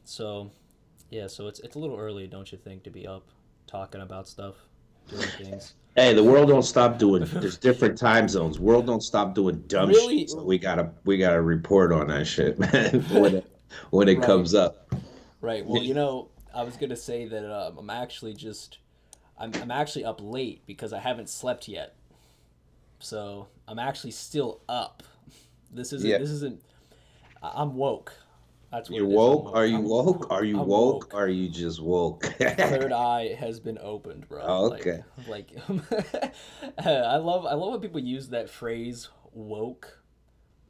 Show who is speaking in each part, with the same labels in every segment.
Speaker 1: So yeah, so it's a little early, don't you think, to be up talking about stuff, doing things.
Speaker 2: Hey, the world don't stop doing. There's different time zones. World don't stop doing dumb shit.
Speaker 1: Really,
Speaker 2: So we gotta report on that shit, man. When it
Speaker 1: right,
Speaker 2: comes up.
Speaker 1: right. Well, I was gonna say that I'm actually up late because I haven't slept yet. So I'm actually still up.
Speaker 2: Yeah.
Speaker 1: This isn't. I'm woke. That's what
Speaker 2: You
Speaker 1: it is. I'm
Speaker 2: woke? Are
Speaker 1: woke.
Speaker 2: you woke? Are you
Speaker 1: I'm
Speaker 2: woke?
Speaker 1: woke.
Speaker 2: Are you just woke?
Speaker 1: The third eye has been opened, bro.
Speaker 2: Okay.
Speaker 1: Like, I love when people use that phrase "woke."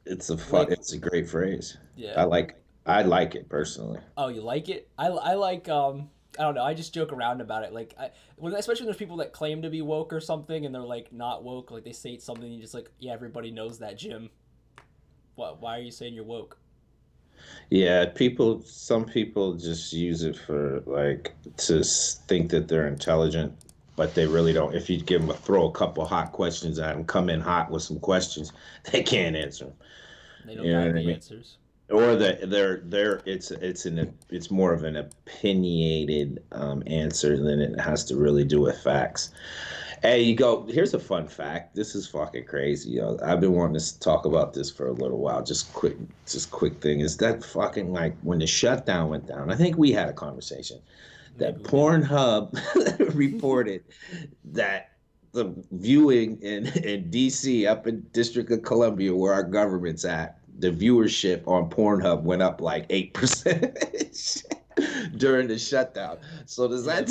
Speaker 1: Like,
Speaker 2: It's a great phrase.
Speaker 1: yeah.
Speaker 2: I like I like it personally.
Speaker 1: Oh, you like it? I like I don't know. I just joke around about it. Especially when there's people that claim to be woke or something, and they're like not woke. Like they say something, and you're just like, yeah, everybody knows that, Jim. What? Why are you saying you're woke?
Speaker 2: Yeah, some people just use it for like think that they're intelligent, but they really don't. If you give them throw a couple hot questions at them, come in hot with some questions, they can't answer them.
Speaker 1: They don't
Speaker 2: You know
Speaker 1: got
Speaker 2: what I
Speaker 1: the
Speaker 2: mean?
Speaker 1: answers.
Speaker 2: Or it's more of an opinionated answer than it has to really do with facts. Hey, here's a fun fact. This is fucking crazy, yo. I've been wanting to talk about this for a little while. Just quick thing. Is that fucking like when the shutdown went down? I think we had a conversation
Speaker 1: Maybe
Speaker 2: that
Speaker 1: we did.
Speaker 2: Pornhub reported that the viewing in DC up in District of Columbia where our government's at, the viewership on Pornhub went up like 8% during the shutdown. So
Speaker 1: Yeah,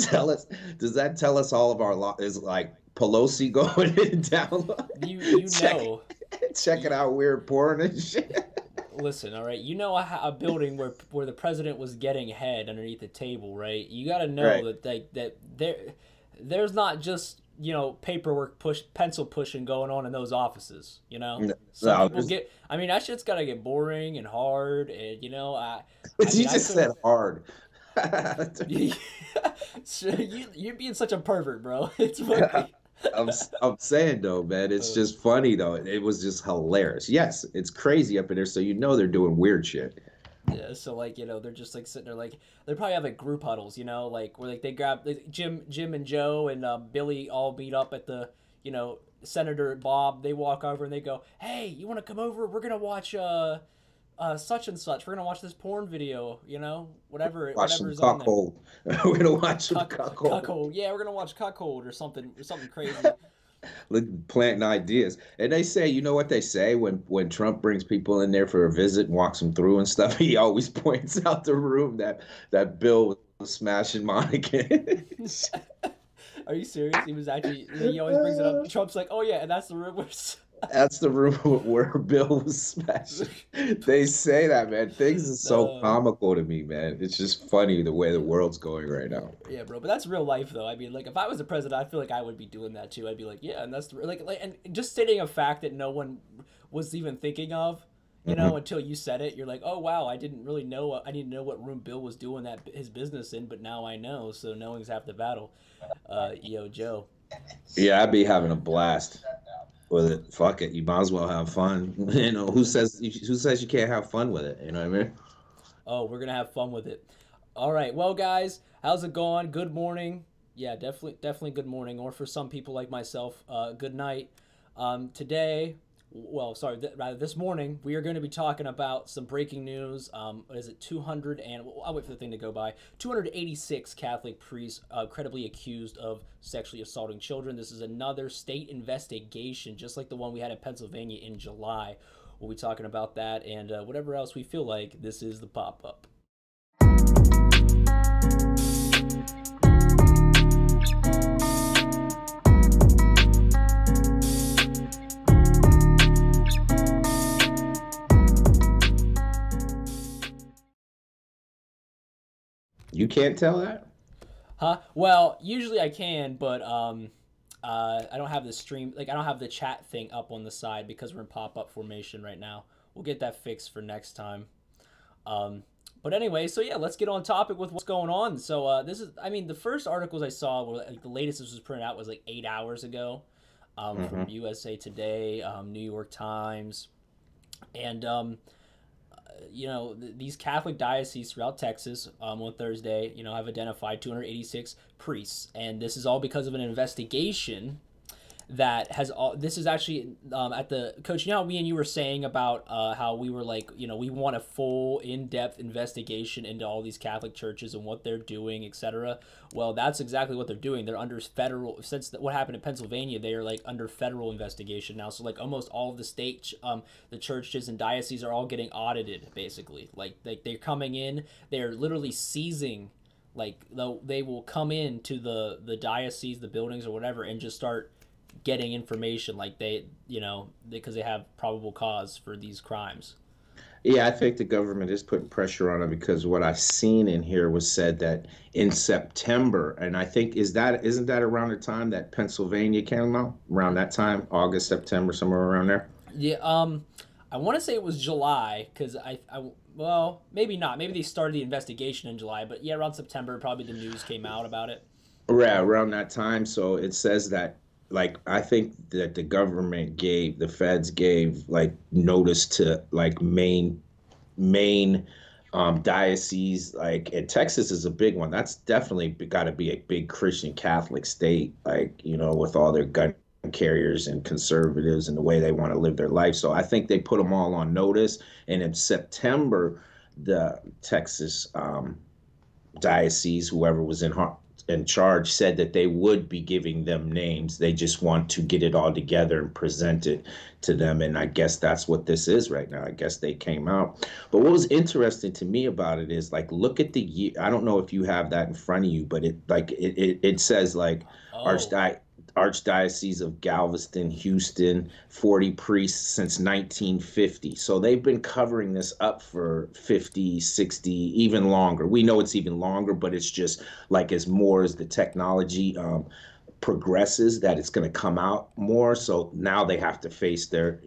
Speaker 2: does that tell us all of our law is like Pelosi going in down
Speaker 1: you
Speaker 2: check
Speaker 1: know,
Speaker 2: checking
Speaker 1: you,
Speaker 2: out weird porn and shit?
Speaker 1: listen, all right. You know a building where the president was getting head underneath the table, right? You got to know
Speaker 2: Right.
Speaker 1: that there's not just paperwork pencil pushing going on in those offices. Some
Speaker 2: No,
Speaker 1: people get. I mean, that shit's got to get boring and hard, and I
Speaker 2: you
Speaker 1: mean, I
Speaker 2: just said
Speaker 1: couldn't.
Speaker 2: hard.
Speaker 1: So you're being such a pervert, bro. It's funny.
Speaker 2: I'm saying though, man, it's
Speaker 1: Uh,
Speaker 2: just funny though. It was just hilarious. Yes, it's crazy up in there, so they're doing weird shit.
Speaker 1: Yeah, so they're just like sitting there like they probably have like group huddles, like where like they grab like, Jim and Joe and Billy all meet up at the Senator Bob. They walk over and they go, "Hey, you want to come over? We're gonna watch such and such. We're gonna watch this porn video,
Speaker 2: Watch some
Speaker 1: whatever's on there.
Speaker 2: cuckold. We're gonna watch some cuckold.
Speaker 1: Cuckold. Yeah, we're gonna watch Cuckold or something crazy.
Speaker 2: Look, planting ideas. And they say, you know what they say when Trump brings people in there for a visit and walks them through and stuff, he always points out the room that Bill was smashing Monica.
Speaker 1: Are you serious? He was actually. He always brings it up. Trump's like, "Oh yeah, and that's the room where."
Speaker 2: That's the room where Bill was smashing. They say that, man. Things are so
Speaker 1: uh,
Speaker 2: comical to me, man. It's just funny the way the world's going right now.
Speaker 1: Yeah, bro, but that's real life, though. I mean, like, if I was the president, I feel like I would be doing that too. I'd be like, yeah, and that's and just stating a fact that no one was even thinking of,
Speaker 2: Mhm.
Speaker 1: until you said it. You're like, oh wow, I didn't really know. I didn't know what room Bill was doing that his business in, but now I know. So knowing's half the battle. Joe.
Speaker 2: Yeah, I'd be having a blast with it. Fuck it, you might as well have fun. Who says you can't have fun with it? You know what I mean?
Speaker 1: Oh, we're gonna have fun with it. All right, well, guys, how's it going? Good morning. Yeah, definitely good morning. Or for some people like myself, good night. Today, well, sorry, rather this morning, we are going to be talking about some breaking news. What is it? 200 and I'll wait for the thing to go by. 286 Catholic priests credibly accused of sexually assaulting children. This is another state investigation, just like the one we had in Pennsylvania in July. We'll be talking about that and whatever else we feel like. This is the pop up.
Speaker 2: You can't tell that?
Speaker 1: Huh? Well, usually I can, but I don't have the stream. Like I don't have the chat thing up on the side because we're in pop up formation right now. We'll get that fixed for next time. Um, but anyway, so yeah, let's get on topic with what's going on. So this is, I mean, the first articles I saw were like the latest this was printed out was like 8 hours ago, from
Speaker 2: Hmm.
Speaker 1: USA Today, New York Times, and these Catholic dioceses throughout Texas on Thursday, have identified 286 priests, and this is all because of an investigation that has all. This is actually at the coach. You know how me and you were saying about how we were like, we want a full, in-depth investigation into all these Catholic churches and what they're doing, etc. Well, that's exactly what they're doing. They're under federal. Since what happened in Pennsylvania, they are like under federal investigation now. So like almost all of the state, the churches and dioceses are all getting audited, basically. Like they're coming in. They're literally seizing. Like they will come into the diocese, the buildings or whatever, and just start getting information like because they have probable cause for these crimes.
Speaker 2: Yeah, I think the government is putting pressure on them because what I've seen in here was said that in September, and I think isn't that around the time that Pennsylvania came out? Around that time, August, September, somewhere around there.
Speaker 1: Yeah, I want to say it was July because well, maybe not. Maybe they started the investigation in July, but yeah, around September, probably the news came out about it.
Speaker 2: Yeah, around that time. So it says that, like, I think that the feds gave like notice to like main diocese, like, and Texas is a big one. That's definitely got to be a big Christian Catholic state, like, with all their gun carriers and conservatives and the way they want to live their life. So I think they put them all on notice. And in September, the Texas diocese, whoever was in charge, said that they would be giving them names. They just want to get it all together and present it to them. And I guess that's what this is right now. I guess they came out. But what was interesting to me about it is, like, look at the year. I don't know if you have that in front of you, but it says like Archdiocese of Galveston, Houston, 40 priests since 1950. So they've been covering this up for 50, 60, even longer. We know it's even longer, but it's just like as the technology progresses, that it's going to come out more. So now they have to face are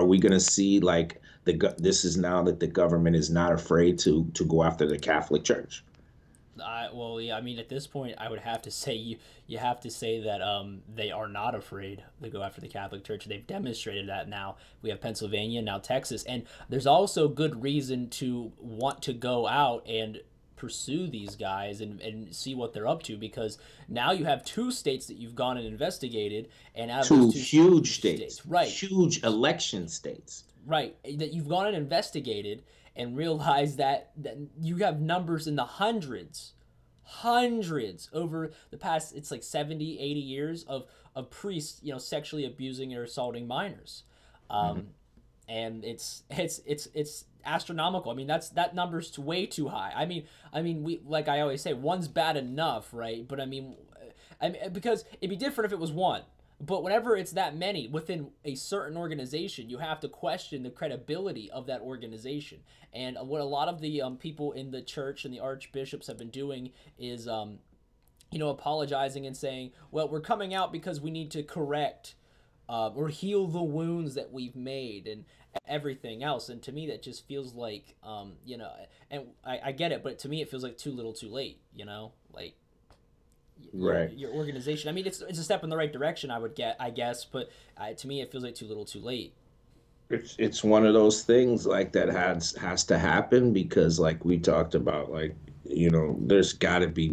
Speaker 2: we going to see like this is now that the government is not afraid to go after the Catholic Church?
Speaker 1: Well, yeah. I mean, at this point, I would have to say you have to say that they are not afraid to go after the Catholic Church. They've demonstrated that now. We have Pennsylvania, now Texas, and there's also good reason to want to go out and pursue these guys and see what they're up to, because now you have two states that you've gone and investigated, and out of
Speaker 2: two
Speaker 1: those two
Speaker 2: huge states,
Speaker 1: right,
Speaker 2: huge election states,
Speaker 1: right, that you've gone and investigated and realize that you have numbers in the hundreds over the past, it's like 70, 80 years of priests, sexually abusing or assaulting minors. And it's astronomical. I mean, that number's way too high. I mean, we, like I always say, one's bad enough, right? But I mean, because it'd be different if it was one. But whenever it's that many within a certain organization, you have to question the credibility of that organization. And what a lot of the people in the church and the archbishops have been doing is, apologizing and saying, well, we're coming out because we need to correct or heal the wounds that we've made and everything else. And to me, that just feels like, and I get it, but to me, it feels like too little too late, like,
Speaker 2: right,
Speaker 1: your organization. I mean, it's a step in the right direction, I guess, but to me, it feels like too little too late.
Speaker 2: It's one of those things like that has to happen because, like we talked about, like, there's got to be,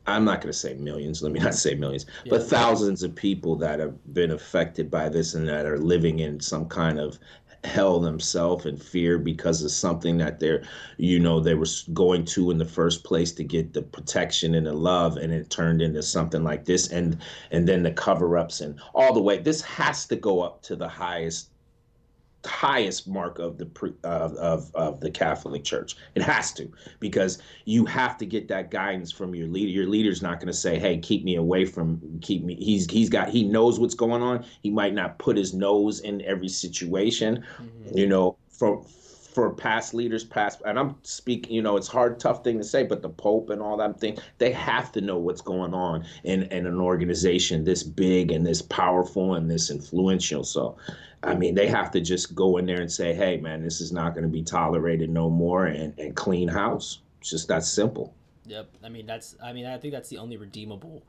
Speaker 2: I'm not going to say millions, let me not say millions, but thousands of people that have been affected by this and that are living in some kind of hell themselves and fear because of something that they were going to in the first place to get the protection and the love, and it turned into something like this, and then the cover-ups and all the way. This has to go up to the highest mark of the Catholic Church. It has to, because you have to get that guidance from your leader. Your leader's not going to say, "Hey, keep me." He knows what's going on. He might not put his nose in every situation. For past leaders, and I'm speaking, it's hard, tough thing to say, but the Pope and all that thing, they have to know what's going on in an organization this big and this powerful and this influential. So, I mean, they have to just go in there and say, hey, man, this is not going to be tolerated no more, and clean house. It's just that simple.
Speaker 1: Yep. I think that's the only redeemable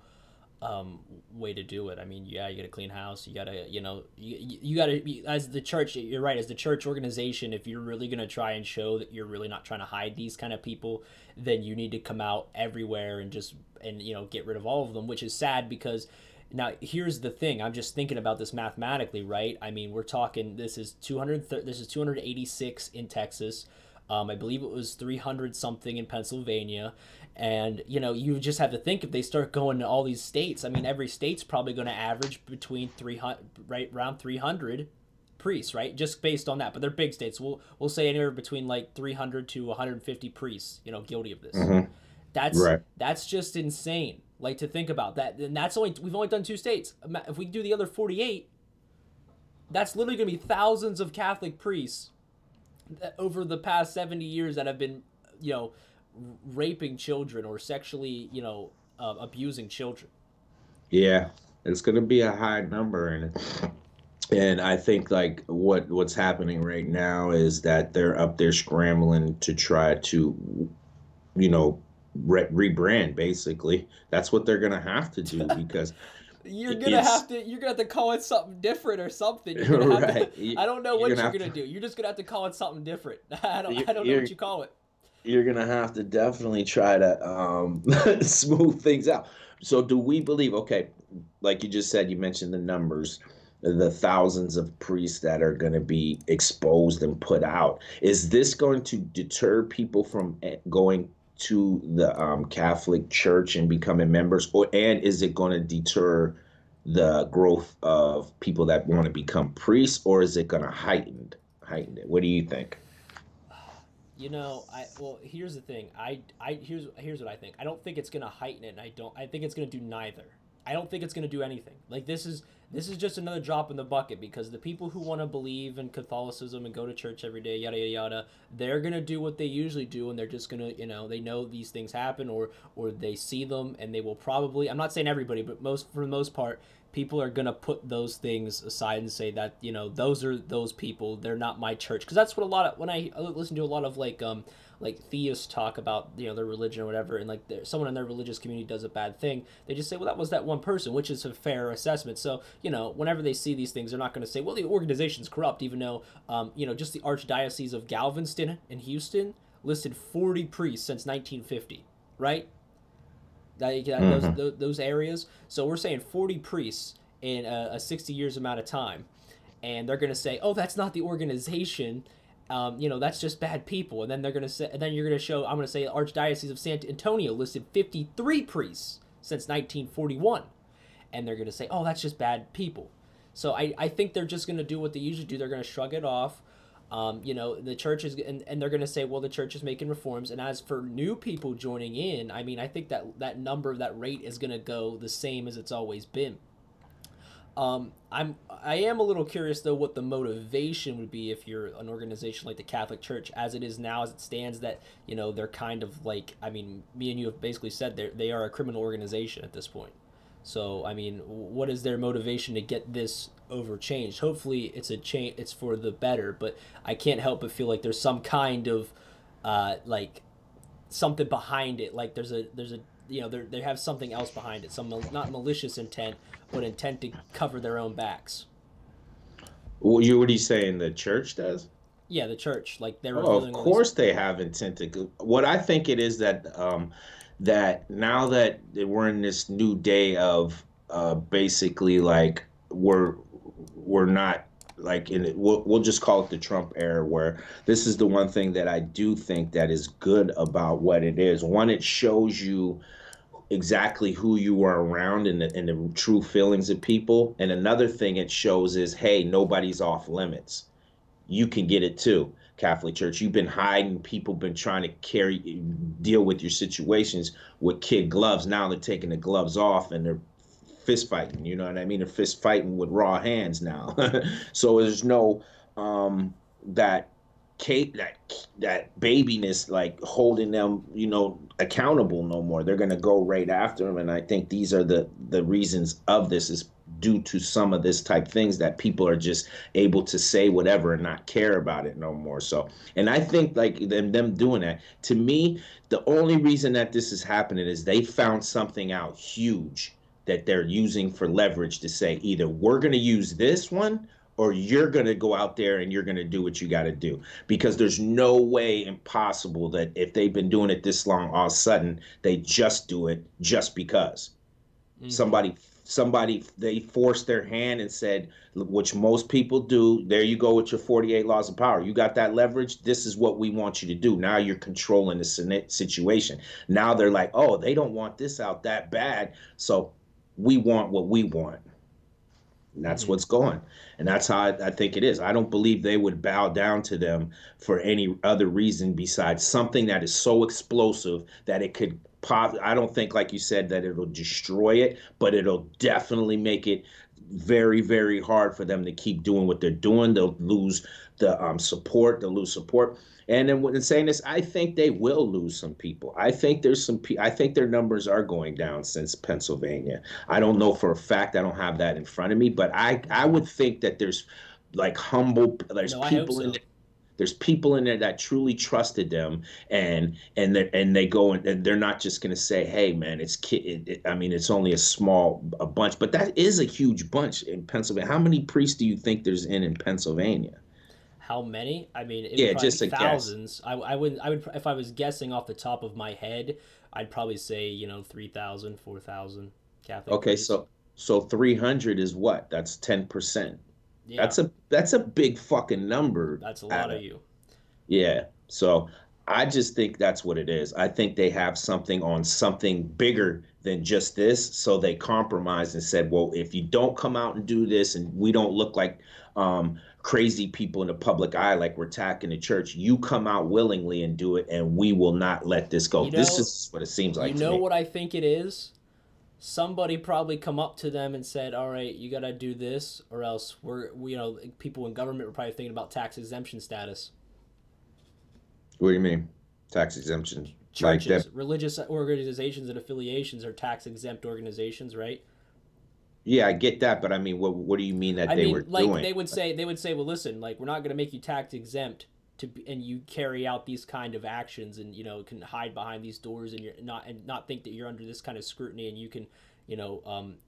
Speaker 1: um, way to do it. I mean, yeah, you got to clean house. You got to, you got to, as the church, you're right, as the church organization, if you're really going to try and show that you're really not trying to hide these kind of people, then you need to come out everywhere and just, and, get rid of all of them, which is sad because now here's the thing. I'm just thinking about this mathematically, right? I mean, we're talking, this is 286 in Texas. I believe it was 300 something in Pennsylvania. And, you just have to think if they start going to all these states, I mean, every state's probably going to average between 300, right, around 300 priests, right? Just based on that. But they're big states. We'll say anywhere between like 300 to 150 priests, guilty of this.
Speaker 2: Mm-hmm.
Speaker 1: That's
Speaker 2: Right.
Speaker 1: that's just insane. Like to think about that. And we've only done 2 states. If we do the other 48, that's literally going to be thousands of Catholic priests over the past 70 years that have been, you know, raping children or sexually, abusing children.
Speaker 2: Yeah, it's going to be a high number, and I think like what's happening right now is that they're up there scrambling to try to, you know, rebrand. Basically, that's what they're going to have to do because it's
Speaker 1: You're gonna have to call it something different or something. You're gonna have
Speaker 2: right.
Speaker 1: to. I don't know
Speaker 2: You're
Speaker 1: what
Speaker 2: gonna
Speaker 1: you're
Speaker 2: have
Speaker 1: gonna
Speaker 2: to.
Speaker 1: do. You're just gonna have to call it something different.
Speaker 2: you-
Speaker 1: I don't know
Speaker 2: You're
Speaker 1: what you call it.
Speaker 2: you're gonna have to definitely try to smooth things out. So, do we believe? Okay, like you just said, you mentioned the numbers, the thousands of priests that are going to be exposed and put out. Is this going to deter people from going to the Catholic Church and becoming members, or and is it going to deter the growth of people that want to become priests, or is it going to heighten it? What do you think?
Speaker 1: Here's the thing. Here's what I think. I don't think it's gonna heighten it, and I think it's gonna do neither. I don't think it's gonna do anything. Like this is just another drop in the bucket because the people who want to believe in Catholicism and go to church every day, yada yada yada, they're gonna do what they usually do, and they're just gonna, they know these things happen, or they see them, and they will probably. I'm not saying everybody, but for the most part, people are gonna put those things aside and say that, those are those people. They're not my church, because that's what a lot of when I listen to a lot of like theists talk about, their religion or whatever, and like someone in their religious community does a bad thing, they just say, well, that was that one person, which is a fair assessment. So, whenever they see these things, they're not going to say, well, the organization's corrupt, even though, just the Archdiocese of Galveston and Houston listed 40 priests since 1950, right?
Speaker 2: Hmm.
Speaker 1: Those areas. So we're saying 40 priests in a 60 years amount of time, and they're going to say, oh, that's not the organization. That's just bad people. And then they're going to say, and then you're going to show, I'm going to say Archdiocese of San Antonio listed 53 priests since 1941, and they're going to say, oh, that's just bad people. So I think they're just going to do what they usually do. They're going to shrug it off. The church is, and they're going to say, well, the church is making reforms. And as for new people joining in, I mean, I think that rate is going to go the same as it's always been. I am a little curious though what the motivation would be if you're an organization like the Catholic Church, as it is now, as it stands. That they're kind of like, I mean, me and you have basically said they are a criminal organization at this point. So I mean, what is their motivation to get this over changed? Hopefully, it's a change. It's for the better. But I can't help but feel like there's some kind of like something behind it. Like there's a they have something else behind it. Some not malicious intent, but intent to cover their own backs.
Speaker 2: What are you saying? The church does?
Speaker 1: Yeah, the church, like they're
Speaker 2: Oh, of
Speaker 1: revealing all these.
Speaker 2: course they have intent to go. What I think it is that that now that we're in this new day of basically like we're not like in it, we'll just call it the Trump era, where this is the one thing that I do think that is good about what it is. One, it shows you exactly who you are around and the true feelings of people. And another thing it shows is, hey, nobody's off limits. You can get it too. Catholic Church, you've been hiding. People been trying to deal with your situations with kid gloves. Now they're taking the gloves off and they're fist fighting. You know what I mean? They're fist fighting with raw hands now. So there's no that that babiness like holding them, accountable no more. They're gonna go right after them, and I think these are the reasons of this is due to some of this type things that people are just able to say whatever and not care about it no more. So, and I think like them doing that, to me, the only reason that this is happening is they found something out huge that they're using for leverage to say either we're going to use this one or you're going to go out there and you're going to do what you got to do, because there's no way impossible that if they've been doing it this long, all of a sudden they just do it just because
Speaker 1: Mm-hmm.
Speaker 2: somebody they forced their hand and said, which most people do, there you go with your 48 laws of power, you got that leverage, this is what we want you to do. Now you're controlling the situation. Now they're like, oh, they don't want this out that bad, so we want what we want. And that's
Speaker 1: Mm-hmm.
Speaker 2: what's going. And that's how I think it is. I don't believe they would bow down to them for any other reason besides something that is so explosive that it could pop. I don't think, like you said, that it'll destroy it, but it'll definitely make it very, very hard for them to keep doing what they're doing. They'll lose the support. They'll lose support. And then when saying this, I think they will lose some people. I think there's some. I think their numbers are going down since Pennsylvania. I don't know for a fact. I don't have that in front of me, but I
Speaker 1: Mm-hmm.
Speaker 2: would think that there's like humble. There's
Speaker 1: No, I hope
Speaker 2: people in
Speaker 1: so.
Speaker 2: there. There's people in there that truly trusted them, and they go and they're not just going to say, "Hey, man, I mean, it's only a bunch," but that is a huge bunch in Pennsylvania. How many priests do you think there's in Pennsylvania?
Speaker 1: How many? I mean, it would
Speaker 2: Yeah,
Speaker 1: probably be
Speaker 2: just a guess.
Speaker 1: thousands. I wouldn't. I would if I was guessing off the top of my head. I'd probably say 3,000, 4,000 Catholic
Speaker 2: Okay,
Speaker 1: priests.
Speaker 2: so 300 is what? That's 10%.
Speaker 1: Yeah,
Speaker 2: That's a big fucking number.
Speaker 1: that's a lot
Speaker 2: Out
Speaker 1: of
Speaker 2: of
Speaker 1: you.
Speaker 2: Yeah. So I just think that's what it is. I think they have something on something bigger than just this. So they compromised and said, well, if you don't come out and do this and we don't look like crazy people in the public eye, like we're attacking the church, you come out willingly and do it, and we will not let this go.
Speaker 1: You
Speaker 2: This
Speaker 1: know,
Speaker 2: is what it seems
Speaker 1: you
Speaker 2: like to
Speaker 1: know
Speaker 2: me.
Speaker 1: what I think it is. Somebody probably come up to them and said, "All right, you gotta do this, or else people in government were probably thinking about tax exemption status."
Speaker 2: What do you mean? Tax exemption? Like them?
Speaker 1: Churches, religious organizations, and affiliations are tax exempt organizations, right?
Speaker 2: Yeah, I get that, but I mean, what do you mean that
Speaker 1: I
Speaker 2: they
Speaker 1: mean,
Speaker 2: were
Speaker 1: like
Speaker 2: doing?
Speaker 1: they would say, well, listen, like we're not going to make you tax exempt and you carry out these kind of actions, and can hide behind these doors, and not think that you're under this kind of scrutiny, and you can,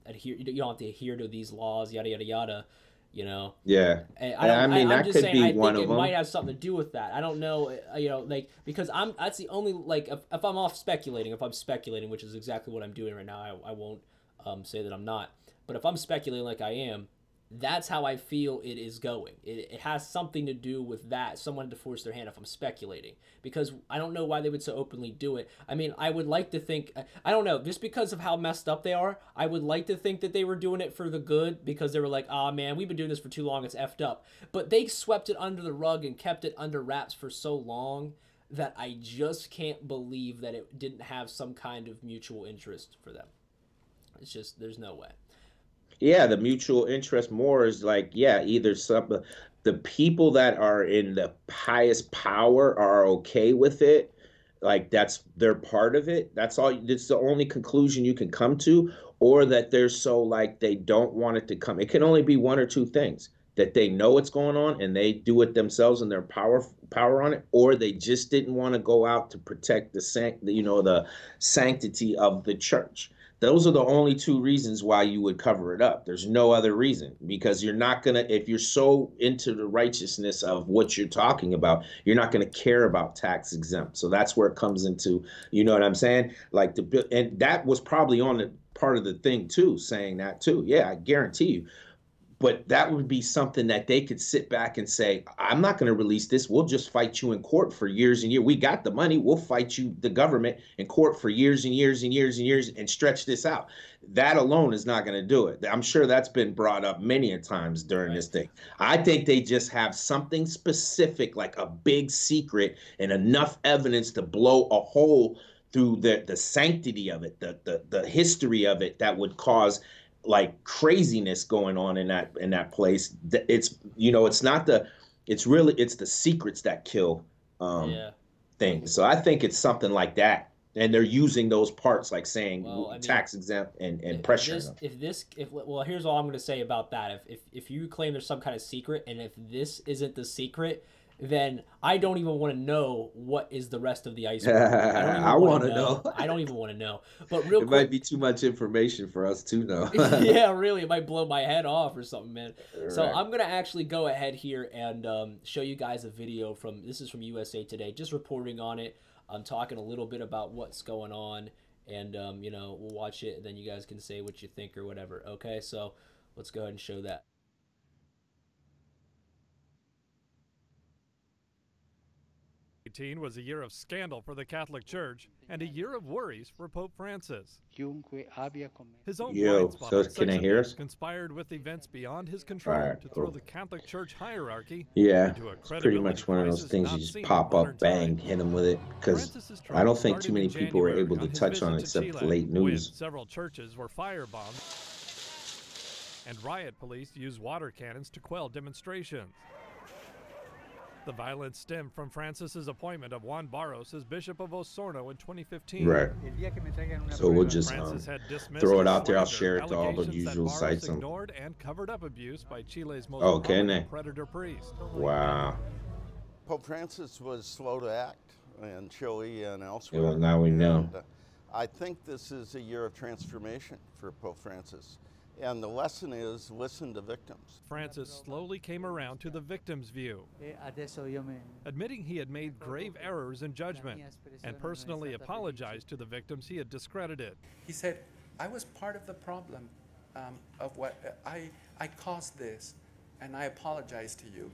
Speaker 1: adhere. You don't have to adhere to these laws, yada yada yada. You know,
Speaker 2: Yeah.
Speaker 1: and I
Speaker 2: I
Speaker 1: don't.
Speaker 2: mean,
Speaker 1: I'm
Speaker 2: that
Speaker 1: just
Speaker 2: could
Speaker 1: saying.
Speaker 2: be
Speaker 1: I
Speaker 2: one
Speaker 1: think
Speaker 2: of
Speaker 1: it might
Speaker 2: them.
Speaker 1: have something to do with that. I don't know. Like because That's the only like if I'm off speculating. If I'm speculating, which is exactly what I'm doing right now, I won't say that I'm not. But if I'm speculating like I am, that's how I feel it is going. It has something to do with that. Someone to force their hand if I'm speculating. Because I don't know why they would so openly do it. I mean, I would like to think, I don't know, just because of how messed up they are, I would like to think that they were doing it for the good because they were like, ah, man, we've been doing this for too long, it's effed up. But they swept it under the rug and kept it under wraps for so long that I just can't believe that it didn't have some kind of mutual interest for them. It's just, there's no way.
Speaker 2: Yeah, the mutual interest more is like, yeah, either the people that are in the highest power are okay with it, like that's they're part of it. That's all. It's the only conclusion you can come to, or that they're so like they don't want it to come. It can only be one or two things: that they know what's going on and they do it themselves and their power on it, or they just didn't want to go out to protect the sanctity of the church. Those are the only two reasons why you would cover it up. There's no other reason, because you're not going to, if you're so into the righteousness of what you're talking about, you're not going to care about tax exempt. So that's where it comes into, you know what I'm saying? Like and that was probably on the part of the thing too, saying that too. Yeah, I guarantee you, but that would be something that they could sit back and say, I'm not going to release this. We'll just fight you in court for years and years. We got the money. We'll fight you, the government, in court for years and years and years and years, and stretch this out. That alone is not going to do it. I'm sure that's been brought up many a times during
Speaker 1: Right.
Speaker 2: this thing. I think they just have something specific, like a big secret, and enough evidence to blow a hole through the sanctity of it, the history of it, that would cause like craziness going on in that place. It's not it's the secrets that kill um
Speaker 1: Yeah.
Speaker 2: things. So I think it's something like that, and they're using those parts, like saying
Speaker 1: Well, I mean,
Speaker 2: tax exempt, and
Speaker 1: if
Speaker 2: pressuring
Speaker 1: this
Speaker 2: them.
Speaker 1: if this if well, here's all I'm going to say about that. If you claim there's some kind of secret, and if this isn't the secret, then I don't even want to know what is the rest of the iceberg. I don't even
Speaker 2: I
Speaker 1: want
Speaker 2: want
Speaker 1: to
Speaker 2: to know.
Speaker 1: know. I don't even want to know. But real
Speaker 2: It might
Speaker 1: quick,
Speaker 2: be too much information for us to know.
Speaker 1: yeah, really, it might blow my head off or something, man. So
Speaker 2: Right.
Speaker 1: I'm gonna actually go ahead here and show you guys a video from this is from USA Today, just reporting on it. I'm talking a little bit about what's going on, and you know, we'll watch it, and then you guys can say what you think or whatever. Okay, so let's go ahead and show that.
Speaker 3: 2018 was a year of scandal for the Catholic Church and a year of worries for Pope Francis. His own blind
Speaker 2: Yo,
Speaker 3: spot
Speaker 2: so
Speaker 3: on
Speaker 2: can
Speaker 3: sex
Speaker 2: I hear
Speaker 3: abuse
Speaker 2: us?
Speaker 3: conspired with events beyond his
Speaker 2: All
Speaker 3: control
Speaker 2: right,
Speaker 3: to throw
Speaker 2: cool.
Speaker 3: the Catholic Church hierarchy
Speaker 2: Yeah,
Speaker 3: into a
Speaker 2: it's pretty
Speaker 3: credibility
Speaker 2: much one of those
Speaker 3: crisis
Speaker 2: things you
Speaker 3: not
Speaker 2: just
Speaker 3: seen in
Speaker 2: pop
Speaker 3: modern
Speaker 2: up, bang,
Speaker 3: times.
Speaker 2: hit them with it, because
Speaker 3: Francis's
Speaker 2: I don't
Speaker 3: trouble
Speaker 2: think too
Speaker 3: started
Speaker 2: many
Speaker 3: in
Speaker 2: people were
Speaker 3: January
Speaker 2: able to
Speaker 3: on his
Speaker 2: touch on it
Speaker 3: visit to
Speaker 2: except for
Speaker 3: Chile,
Speaker 2: late
Speaker 3: when
Speaker 2: news.
Speaker 3: several churches were firebombed and riot police used water cannons to quell demonstrations. The violence stemmed from Francis's appointment of Juan Barros as Bishop of Osorno in 2015.
Speaker 2: Right. So we'll just
Speaker 3: Francis had dismissed
Speaker 2: throw it
Speaker 3: as
Speaker 2: out there. I'll
Speaker 3: slander
Speaker 2: share it to all the
Speaker 3: allegations that
Speaker 2: usual
Speaker 3: Barros
Speaker 2: sites.
Speaker 3: ignored and covered up abuse by Chile's most
Speaker 2: Oh, can
Speaker 3: prominent
Speaker 2: they?
Speaker 3: predator priest.
Speaker 2: Wow.
Speaker 4: Pope Francis was slow to act in Chile and
Speaker 2: Yeah,
Speaker 4: elsewhere.
Speaker 2: well, now we know.
Speaker 4: And, I think this is a year of transformation for Pope Francis. And the lesson is listen to victims.
Speaker 3: Francis slowly came around to the victim's view, admitting he had made grave errors in judgment and personally apologized to the victims he had discredited.
Speaker 5: He said, I was part of the problem of what I caused this, and I apologize to you.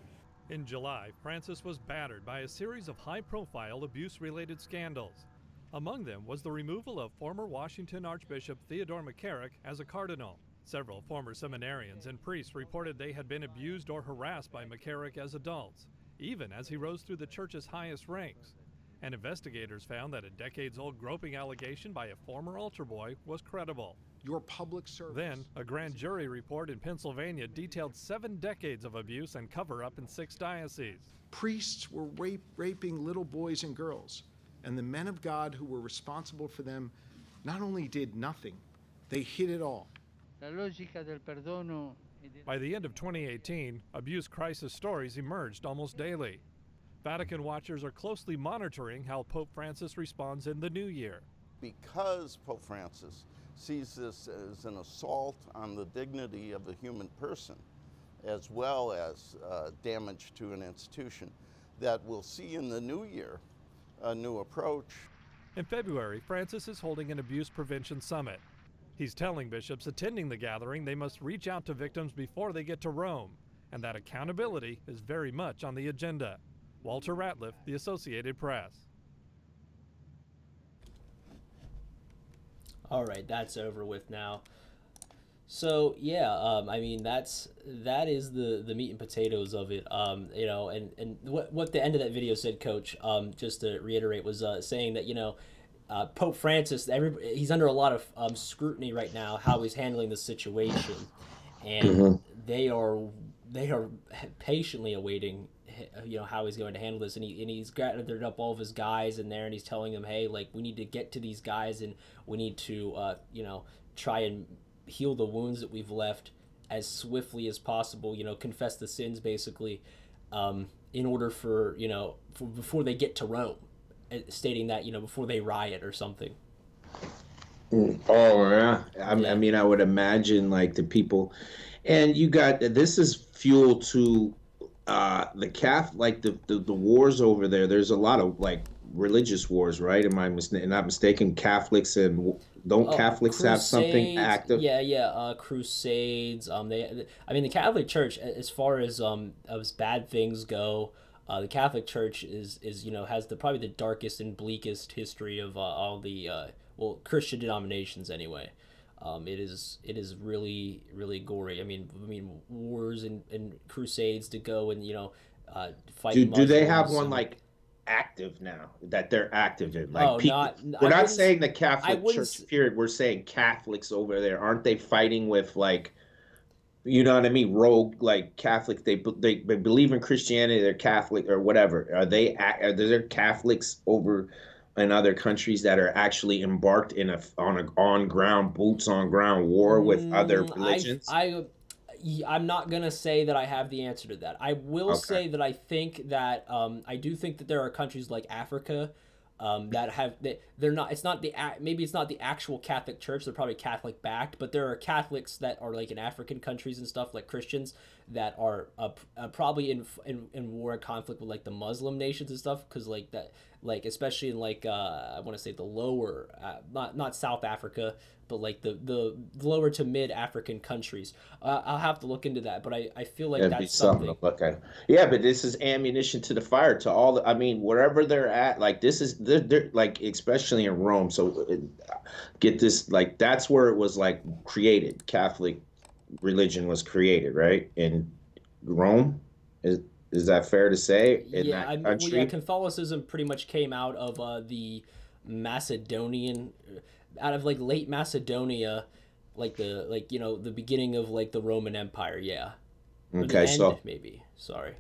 Speaker 3: In July, Francis was battered by a series of high-profile abuse-related scandals. Among them was the removal of former Washington Archbishop Theodore McCarrick as a cardinal. Several former seminarians and priests reported they had been abused or harassed by McCarrick as adults, even as he rose through the church's highest ranks. And investigators found that a decades-old groping allegation by a former altar boy was credible.
Speaker 6: Your public service.
Speaker 3: Then, a grand jury report in Pennsylvania detailed 7 decades of abuse and cover-up in 6 dioceses.
Speaker 6: Priests were raping little boys and girls, and the men of God who were responsible for them not only did nothing, they hid it all.
Speaker 3: By the end of 2018, abuse crisis stories emerged almost daily. Vatican watchers are closely monitoring how Pope Francis responds in the new year.
Speaker 4: Because Pope Francis sees this as an assault on the dignity of the human person, as well as damage to an institution, that we'll see in the new year a new approach.
Speaker 3: In February, Francis is holding an abuse prevention summit. He's telling bishops attending the gathering they must reach out to victims before they get to Rome, and that accountability is very much on the agenda. Walter Ratliff, The Associated Press.
Speaker 1: All right, that's over with now. So yeah, I mean that is the meat and potatoes of it. You know, and what the end of that video said, Coach, just to reiterate, was saying that, you know, Pope Francis, he's under a lot of scrutiny right now how he's handling the situation, and they are patiently awaiting, you know, how he's going to handle this, and he's gathered up all of his guys in there, and he's telling them, hey, like, we need to get to these guys, and we need to you know, try and heal the wounds that we've left as swiftly as possible, you know, confess the sins basically, in order for, you know, before they get to Rome, stating that, you know, before they riot or something.
Speaker 2: Oh yeah. I mean, I would imagine like the people, and you got, this is fuel to the like the wars over there. There's a lot of like religious wars, right? Am I not mistaken? Catholics and Catholics have something active?
Speaker 1: Yeah, crusades. I mean, the Catholic Church, as far as bad things go, the Catholic Church is you know, has probably the darkest and bleakest history of all the well, Christian denominations anyway. It is really gory. I mean wars and crusades to go and, you know, fight.
Speaker 2: Do they have one like active now that they're active in? Like, we're not saying the Catholic Church period. We're saying Catholics over there, aren't they fighting with, like, you know what I mean, rogue like Catholics? They believe in Christianity. They're Catholic or whatever. Are there Catholics over in other countries that are actually embarked on a on ground boots on ground war with other religions?
Speaker 1: I'm not gonna say that I have the answer to that. I will say that I think that I do think that there are countries like Africa that have they're not. It's not the maybe it's not the actual Catholic Church. They're probably Catholic backed, but there are Catholics that are like in African countries and stuff, like Christians that are probably in war and conflict with like the Muslim nations and stuff, because like that, like especially in like I want to say the lower not South Africa, but like the lower to mid African countries. I'll have to look into that, but I feel like
Speaker 2: That'd be
Speaker 1: that's
Speaker 2: something
Speaker 1: something.
Speaker 2: to look at. Yeah, but this is ammunition to the fire to all. I mean, wherever they're at, like this is they're like especially in Rome. So get this, like that's where it was like created. Catholic religion was created, right? In Rome. Is that fair to say in
Speaker 1: Yeah,
Speaker 2: that
Speaker 1: well, yeah,
Speaker 2: country?
Speaker 1: Catholicism pretty much came out of the Macedonian, out of like late Macedonia, like the like the beginning of like the Roman Empire, yeah, or the
Speaker 2: Okay,
Speaker 1: end
Speaker 2: so
Speaker 1: maybe. Sorry,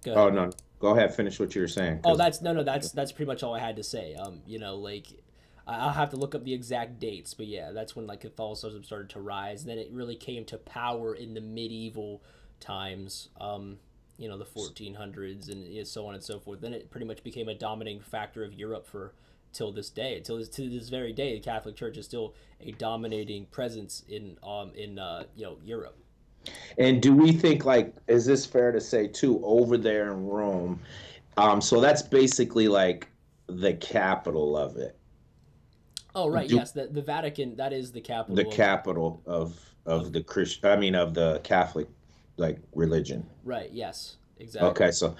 Speaker 1: go
Speaker 2: oh
Speaker 1: ahead.
Speaker 2: no, go ahead, finish what you were saying.
Speaker 1: Oh,
Speaker 2: 'Cause
Speaker 1: that's pretty much all I had to say. Like I'll have to look up the exact dates, but yeah, that's when like Catholicism started to rise. And then it really came to power in the medieval times. The 1400s and so on and so forth. Then it pretty much became a dominating factor of Europe for till this day. To this very day, the Catholic Church is still a dominating presence in Europe.
Speaker 2: And do we think like is this fair to say too over there in Rome? So that's basically like the capital of it.
Speaker 1: Oh right,
Speaker 2: Do
Speaker 1: yes, the Vatican, that is the
Speaker 2: the
Speaker 1: capital
Speaker 2: capital of the Christian, I mean of the Catholic like religion.
Speaker 1: right. Yes, exactly.
Speaker 2: Okay, so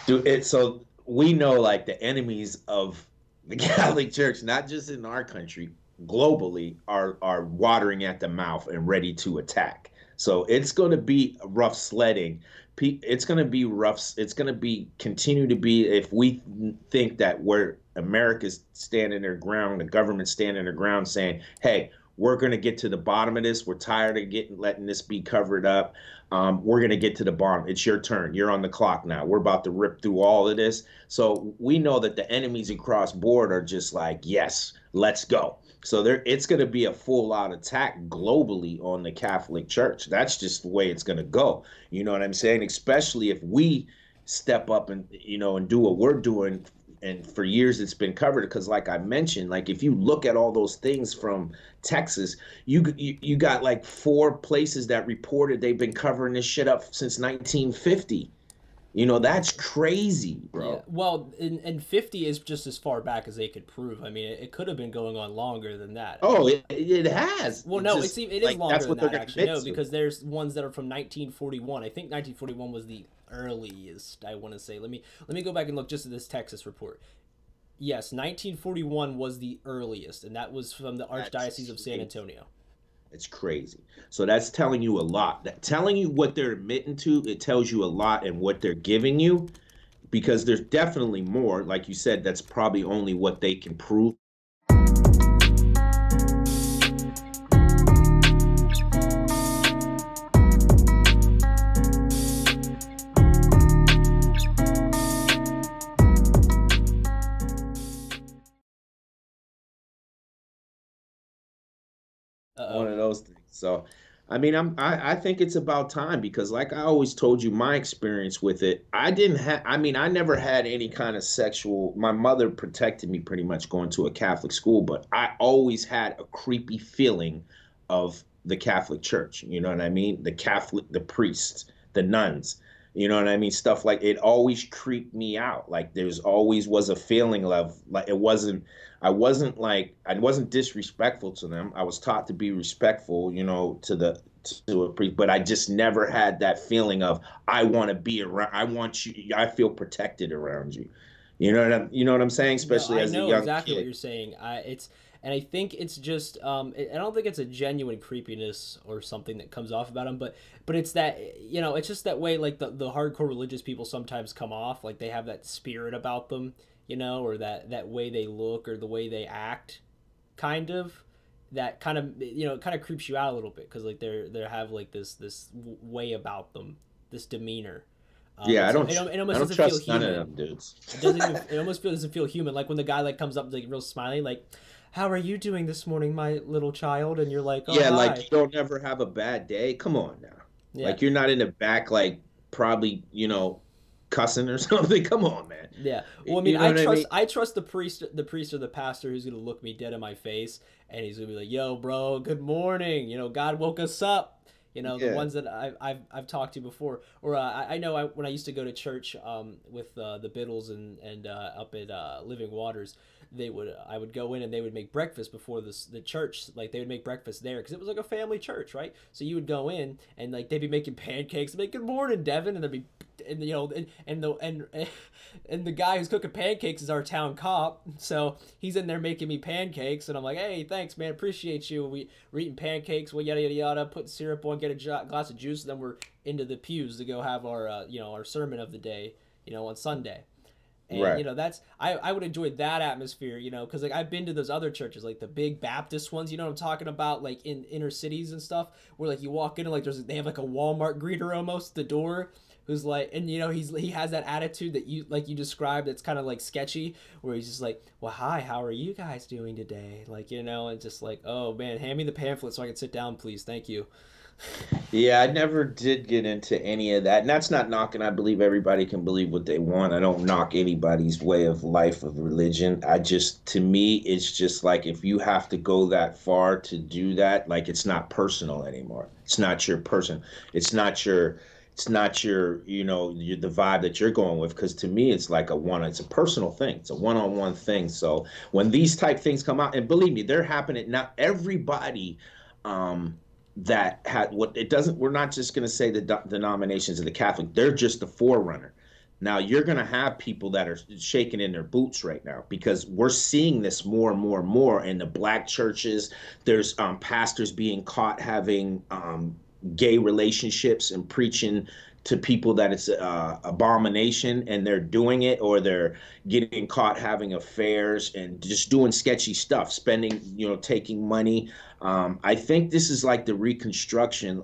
Speaker 2: do it. So we know like the enemies of the Catholic Church, not just in our country, globally, are watering at the mouth and ready to attack. So it's going to be rough sledding. It's going to be rough. It's going to be continue to be if we think that where America's standing their ground, the government standing their ground, saying, "Hey, we're going to get to the bottom of this. We're tired of letting this be covered up. We're going to get to the bottom. It's your turn. You're on the clock now. We're about to rip through all of this." So we know that the enemies across board are just like, yes, let's go. So it's going to be a full out attack globally on the Catholic Church. That's just the way it's going to go. You know what I'm saying? Especially if we step up and and do what we're doing. And for years it's been covered because, like I mentioned, like if you look at all those things from Texas, you got like 4 places that reported they've been covering this shit up since 1950. That's crazy,
Speaker 1: Yeah,
Speaker 2: bro.
Speaker 1: well, and 50 is just as far back as they could prove. I mean, it could have been going on longer than that.
Speaker 2: Oh, it has.
Speaker 1: Well,
Speaker 2: It
Speaker 1: no,
Speaker 2: just
Speaker 1: it is
Speaker 2: like
Speaker 1: longer
Speaker 2: that's
Speaker 1: than
Speaker 2: what they're
Speaker 1: that
Speaker 2: gonna
Speaker 1: actually.
Speaker 2: admit
Speaker 1: No,
Speaker 2: to.
Speaker 1: because there's ones that are from 1941. I think 1941 was the earliest. I want to say. Let me go back and look just at this Texas report. Yes, 1941 was the earliest, and that was from the Archdiocese of San Antonio.
Speaker 2: It's crazy. So that's telling you a lot. That telling you what they're admitting to, it tells you a lot and what they're giving you because there's definitely more. Like you said, that's probably only what they can prove. One
Speaker 1: Uh-oh.
Speaker 2: of those things. So, I mean, I think it's about time because, like I always told you, my experience with it, I didn't have. I mean, I never had any kind of sexual. My mother protected me pretty much going to a Catholic school, but I always had a creepy feeling of the Catholic Church. You know what I mean? The priests, the nuns. You know what I mean? Stuff like it always creeped me out. Like there's always was a feeling of like it wasn't. I wasn't disrespectful to them. I was taught to be respectful, to a priest, but I just never had that feeling of I want to be around. I want you. I feel protected around you. You know what I'm saying?
Speaker 1: No,
Speaker 2: Especially
Speaker 1: I
Speaker 2: as a
Speaker 1: know
Speaker 2: young
Speaker 1: exactly what
Speaker 2: kid.
Speaker 1: you're saying. And I think it's just I don't think it's a genuine creepiness or something that comes off about them, but it's that it's just that way like the hardcore religious people sometimes come off like they have that spirit about them, or that way they look or the way they act, kind of that kind of it kind of creeps you out a little bit because like they have like this way about them, this demeanor.
Speaker 2: Yeah,
Speaker 1: It
Speaker 2: I
Speaker 1: almost
Speaker 2: don't
Speaker 1: doesn't feel
Speaker 2: trust none of
Speaker 1: human.
Speaker 2: them dudes.
Speaker 1: It doesn't even. It almost doesn't feel human. Like when the guy like comes up like real smiley, like, "How are you doing this morning, my little child?" And you're like, "Oh,
Speaker 2: Yeah, like
Speaker 1: hi."
Speaker 2: you don't ever have a bad day. Come on now.
Speaker 1: Yeah.
Speaker 2: Like you're not in the back, like probably, cussing or something. Come on, man.
Speaker 1: Yeah. Well, I mean,
Speaker 2: You know what I mean?
Speaker 1: I trust the priest or the pastor who's gonna look me dead in my face and he's gonna be like, "Yo, bro, good morning. God woke us up." The
Speaker 2: Yeah.
Speaker 1: ones that I've talked to before, or I know when I used to go to church with the Biddles and up at Living Waters, I would go in and they would make breakfast before the church. Like they would make breakfast there because it was like a family church, right? So you would go in and like they'd be making pancakes and make good morning, Devin, and there'd be and the guy who's cooking pancakes is our town cop, so he's in there making me pancakes, and I'm like, hey, thanks, man, appreciate you. We're eating pancakes, well, yada yada yada, putting syrup on, get a glass of juice, and then we're into the pews to go have our our sermon of the day, on Sunday. And
Speaker 2: Right.
Speaker 1: I would enjoy that atmosphere, because like I've been to those other churches, like the big Baptist ones, what I'm talking about, like in inner cities and stuff, where like you walk in and like they have like a Walmart greeter almost at the door, who's like, and he has that attitude that you described that's kind of like sketchy, where he's just like, well, hi, how are you guys doing today, like, and just like, oh man, hand me the pamphlet so I can sit down, please, thank you.
Speaker 2: Yeah, I never did get into any of that. And that's not knocking. I believe everybody can believe what they want. I don't knock anybody's way of life, of religion. To me, it's just like if you have to go that far to do that, like it's not personal anymore. It's not your person. It's not your, the vibe that you're going with. Because to me, it's like it's a personal thing. It's a one-on-one thing. So when these type things come out, and believe me, they're happening. Not everybody, that had what it doesn't we're not just going to say the denominations of the Catholic, they're just the forerunner. Now you're going to have people that are shaking in their boots right now because we're seeing this more and more and more in the black churches. There's pastors being caught having gay relationships and preaching to people that it's abomination, and they're doing it, or they're getting caught having affairs and just doing sketchy stuff, spending, taking money. I think this is like the reconstruction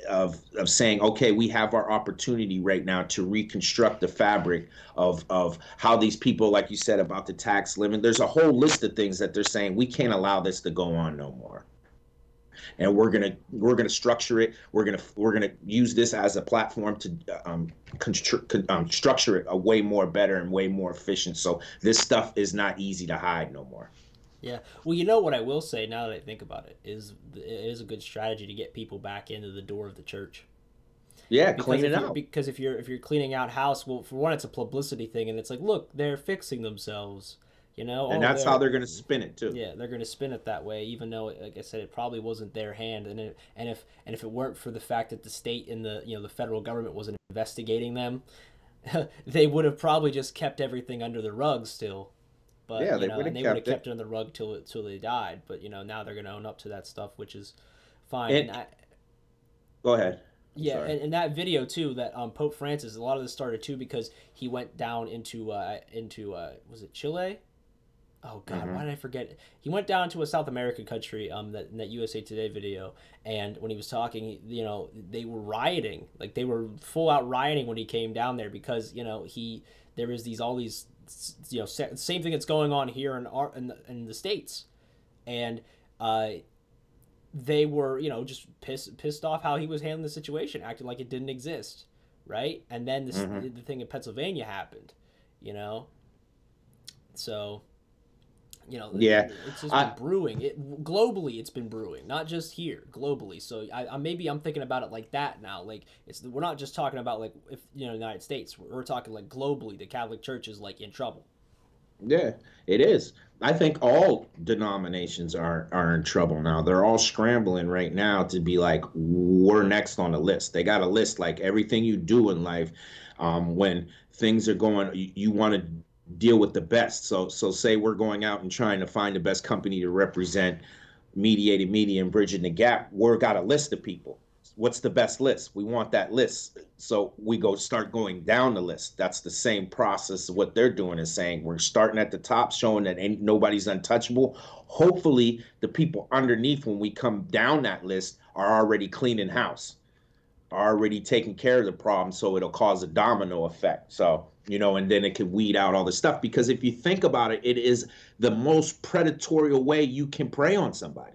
Speaker 2: of saying, okay, we have our opportunity right now to reconstruct the fabric of how these people, like you said about the tax limit, there's a whole list of things that they're saying we can't allow this to go on no more. And we're gonna structure it. We're gonna use this as a platform to structure it a way more better and way more efficient. So this stuff is not easy to hide no more.
Speaker 1: Yeah. Well, what I will say now that I think about it is a good strategy to get people back into the door of the church.
Speaker 2: Yeah,
Speaker 1: Because
Speaker 2: clean it out.
Speaker 1: because if you're cleaning out house, well, for one, it's a publicity thing, and it's like, look, they're fixing themselves.
Speaker 2: And
Speaker 1: Oh,
Speaker 2: that's how they're gonna spin it too.
Speaker 1: yeah, they're going to spin it that way, even though, like I said, it probably wasn't their hand, and if it weren't for the fact that the state and the federal government wasn't investigating them, they would have probably just kept everything under the rug still. But
Speaker 2: Yeah, they would
Speaker 1: and
Speaker 2: have
Speaker 1: they would have
Speaker 2: kept it.
Speaker 1: kept it under the rug till they died. But now they're going to own up to that stuff, which is fine.
Speaker 2: And go ahead. I'm
Speaker 1: Yeah,
Speaker 2: sorry.
Speaker 1: and that video too, that Pope Francis, a lot of this started too because he went down into was it Chile? Oh God, why did I forget? He went down to a South American country, that USA Today video, and when he was talking, they were rioting, like they were full out rioting when he came down there because there was all these same thing that's going on here in the States, and they were just pissed off how he was handling the situation, acting like it didn't exist, right? And then the thing in Pennsylvania happened, so.
Speaker 2: Yeah,
Speaker 1: It's just
Speaker 2: I
Speaker 1: been brewing. Globally, it's been brewing, not just here. Globally, so maybe I'm thinking about it like that now. Like we're not just talking about like if the United States. We're talking like globally. The Catholic Church is like in trouble.
Speaker 2: Yeah, it is. I think all denominations are in trouble now. They're all scrambling right now to be like, we're next on the list. They got a list like everything you do in life. When things are going, you want to deal with the best. So say we're going out and trying to find the best company to represent mediated media and bridging the gap. We've got a list of people. What's the best list? We want that list. So we start going down the list. That's the same process. What they're doing is saying we're starting at the top, showing that nobody's untouchable. Hopefully the people underneath, when we come down that list, are already cleaning house, are already taking care of the problem. So it'll cause a domino effect. So, and then it could weed out all the stuff. Because if you think about it, it is the most predatory way you can prey on somebody.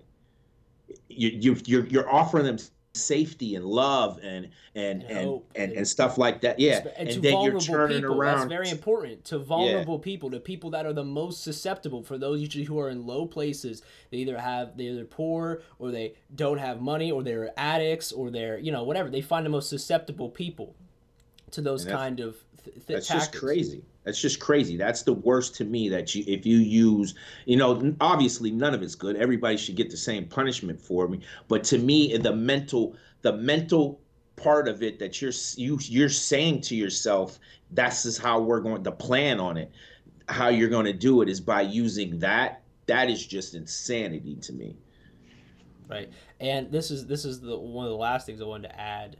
Speaker 2: You're offering them safety and love and stuff like that. Yeah,
Speaker 1: And to
Speaker 2: and then you're
Speaker 1: vulnerable
Speaker 2: turning
Speaker 1: people,
Speaker 2: around.
Speaker 1: that's very important. To vulnerable people, to people that are the most susceptible, for those usually who are in low places. They're either poor, or they don't have money, or they're addicts, or they're, whatever. They find the most susceptible people to those kind of
Speaker 2: that's
Speaker 1: tactics.
Speaker 2: just crazy. That's just crazy. That's the worst to me, that if you use, obviously none of it's good. Everybody should get the same punishment for me. But to me, the mental part of it, that you're saying to yourself, this is how we're going to plan on it. How you're going to do it is by using that. That is just insanity to me.
Speaker 1: Right. And this is one of the last things I wanted to add.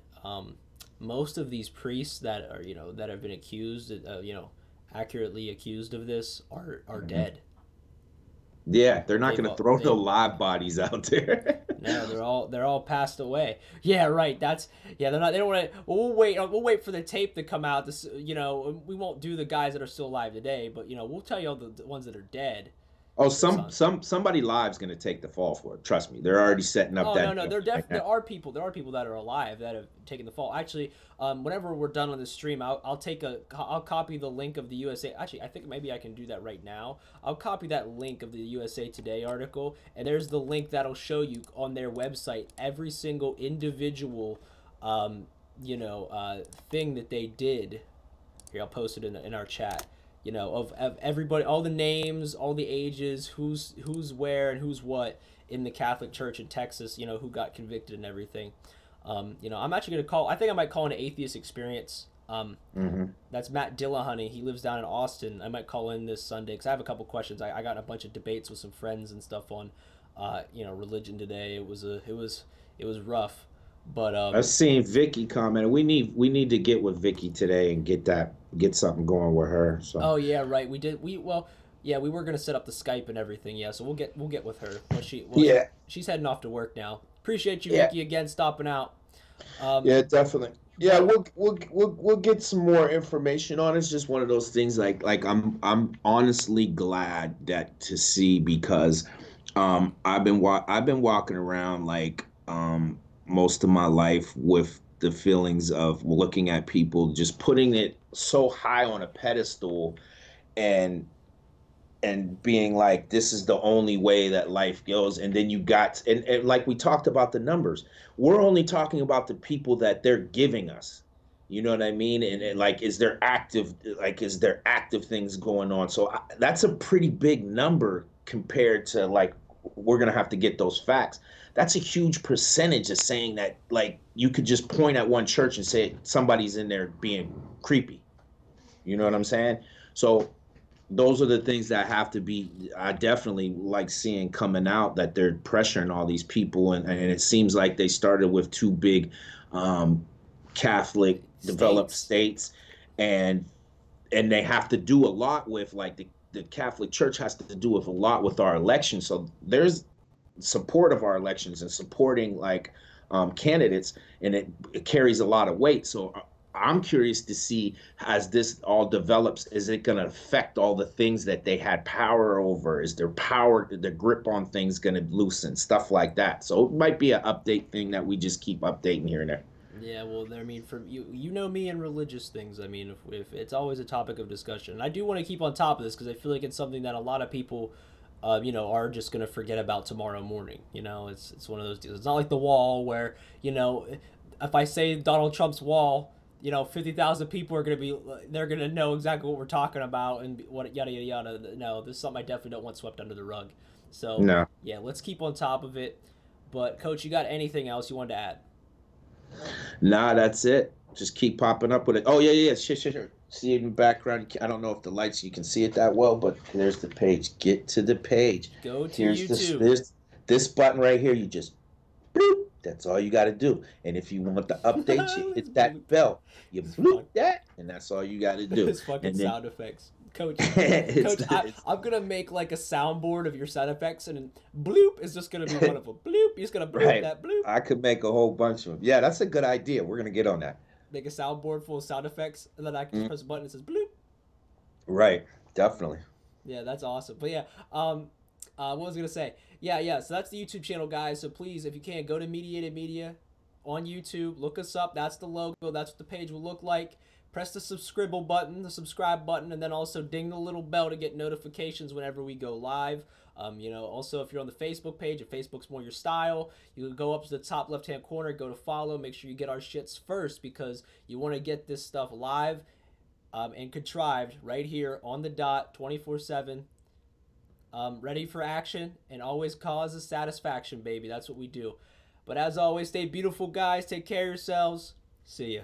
Speaker 1: Most of these priests that are, that have been accused, accurately accused of this are dead.
Speaker 2: Yeah, they're not going to throw the live bodies out there.
Speaker 1: No, they're all passed away. Yeah, right. They're not. They don't want to. We'll wait for the tape to come out. We won't do the guys that are still alive today, but we'll tell you all the ones that are dead.
Speaker 2: Oh, somebody live's going to take the fall for it. Trust me, they're already setting up.
Speaker 1: No. There are people that are alive that have taken the fall. Actually, whenever we're done on this stream, I'll copy the link of the USA. Actually, I think maybe I can do that right now. I'll copy that link of the USA Today article, and there's the link that'll show you on their website every single individual, thing that they did. Here, I'll post it in our chat. Of everybody, all the names, all the ages, who's where and who's what in the Catholic Church in Texas, who got convicted and everything. I'm actually going to I think I might call an atheist experience. That's Matt Dillahunty. He lives down in Austin. I might call in this Sunday because I have a couple questions. I got a bunch of debates with some friends and stuff on, religion today. It was rough. But
Speaker 2: I've seen Vicky comment. We need to get with Vicky today and get something going with her. So.
Speaker 1: Oh yeah, right. We were gonna set up the Skype and everything. Yeah, so we'll get with her. She's heading off to work now. Appreciate you, Vicky, again stopping out.
Speaker 2: Yeah, definitely. Yeah, we'll get some more information on it. It's just one of those things. Like I'm honestly glad to see, because I've been walking around most of my life with the feelings of looking at people, just putting it so high on a pedestal and being like, this is the only way that life goes. And then you got, and like we talked about the numbers, we're only talking about the people that they're giving us. You know what I mean? And is there active things going on? So that's a pretty big number compared to we're going to have to get those facts. That's a huge percentage of saying that, you could just point at one church and say somebody's in there being creepy. You know what I'm saying? So those are the things that have to be, I definitely like seeing coming out, that they're pressuring all these people. And it seems like they started with two big Catholic developed states, and they have to do a lot with, the Catholic Church has to do with a lot with our elections. So there's support of our elections and supporting candidates, and it carries a lot of weight. So I'm curious to see, as this all develops, is it going to affect all the things that they had power over? Is their grip on things going to loosen, stuff like that? So it might be an update thing that we just keep updating here and there.
Speaker 1: Yeah, well, I mean, from you know me and religious things. I mean, if it's always a topic of discussion. And I do want to keep on top of this because I feel like it's something that a lot of people, are just gonna forget about tomorrow morning. It's one of those deals. It's not like the wall where, if I say Donald Trump's wall, 50,000 people are they're gonna know exactly what we're talking about and what yada yada yada. No, this is something I definitely don't want swept under the rug. So
Speaker 2: no.
Speaker 1: Yeah, let's keep on top of it. But Coach, you got anything else you wanted to add?
Speaker 2: Nah, that's it. Just keep popping up with it. Oh yeah. Sure. See it in the background. I don't know if the lights, you can see it that well, but there's the page. Get to the page.
Speaker 1: Go to YouTube.
Speaker 2: There's this button right here. You just bloop. That's all you got to do. And if you want the update, you hit that bell. You bloop that, and that's all you got to do.
Speaker 1: It's fucking sound effects. Coach, I'm going to make a soundboard of your sound effects, and bloop is just going to be one of them. Bloop. You're just going to bloop that bloop.
Speaker 2: I could make a whole bunch of them. Yeah, that's a good idea. We're going to get on that.
Speaker 1: Make a soundboard full of sound effects, and then I can just press a button that says bloop.
Speaker 2: Right. Definitely.
Speaker 1: Yeah, that's awesome. But yeah, what was I going to say? Yeah, so that's the YouTube channel, guys. So please, if you can, go to Mediated Media, on YouTube. Look us up. That's the logo. That's what the page will look like. Press the subscribe button, and then also ding the little bell to get notifications whenever we go live. Also, if you're on the Facebook page, if Facebook's more your style, you can go up to the top left-hand corner, go to follow. Make sure you get our shits first, because you want to get this stuff live and contrived right here on the dot, 24/7. Ready for action, and always causes satisfaction, baby. That's what we do. But as always, stay beautiful, guys. Take care of yourselves. See ya.